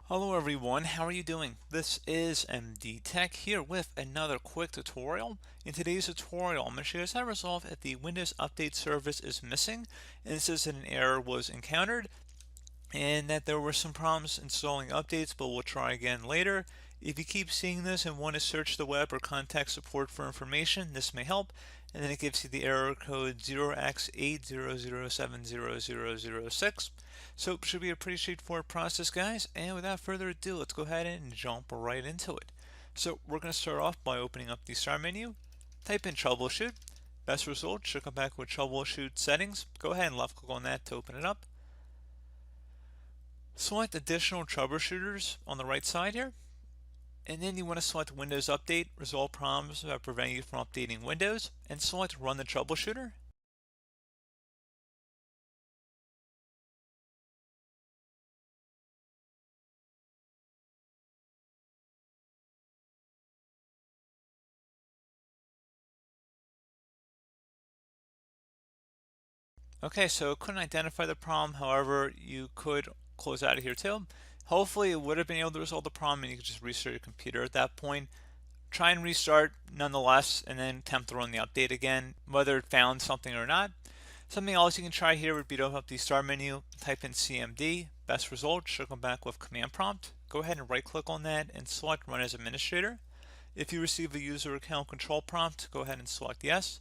Hello everyone, how are you doing? This is MD Tech here with another quick tutorial. In today's tutorial, I'm going to show you guys how to resolve if the Windows Update service is missing, and this is that an error was encountered and that there were some problems installing updates, but we'll try again later. If you keep seeing this and want to search the web or contact support for information, this may help. And then it gives you the error code 0x800700006. So it should be a pretty straightforward process, guys. And without further ado, let's go ahead and jump right into it. So we're going to start off by opening up the start menu, type in troubleshoot. Best result should come back with troubleshoot settings. Go ahead and left click on that to open it up. Select additional troubleshooters on the right side here, and then you want to select Windows Update, resolve problems that prevent you from updating Windows, and select Run the Troubleshooter. Okay, so it couldn't identify the problem, however, you could close out of here too. Hopefully it would have been able to resolve the problem and you could just restart your computer at that point. Try and restart nonetheless, and then attempt to run the update again, whether it found something or not. Something else you can try here would be to open up the start menu, type in CMD. Best result should come back with command prompt. Go ahead and right click on that and select Run as Administrator. If you receive a user account control prompt, go ahead and select yes.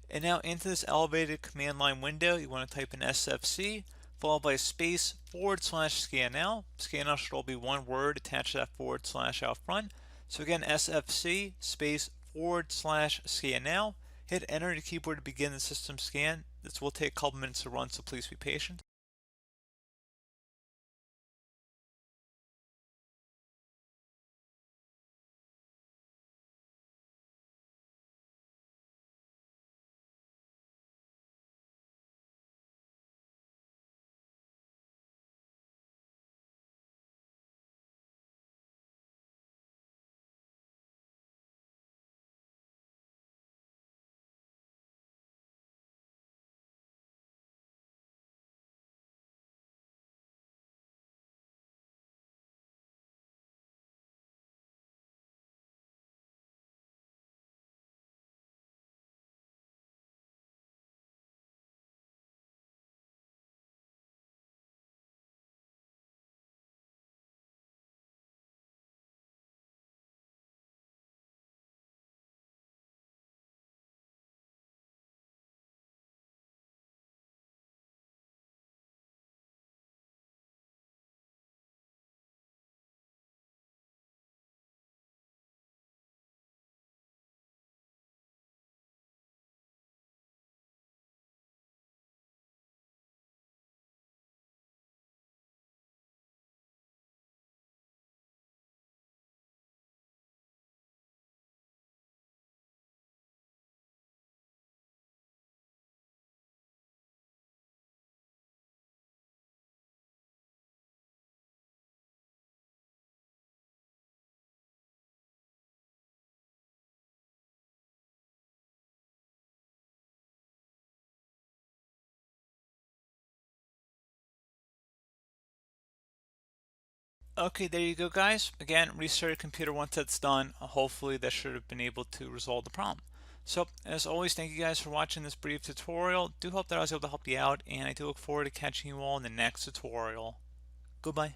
And now into this elevated command line window, you want to type in SFC followed by a space /scan now. Scan now should all be one word attached to that / out front. So again, SFC space /scan now. Hit enter on your keyboard to begin the system scan. This will take a couple minutes to run, so please be patient. Okay, there you go, guys. Again, restart your computer once that's done. Hopefully that should have been able to resolve the problem. So, as always, thank you guys for watching this brief tutorial. Do hope that I was able to help you out, and I do look forward to catching you all in the next tutorial. Goodbye.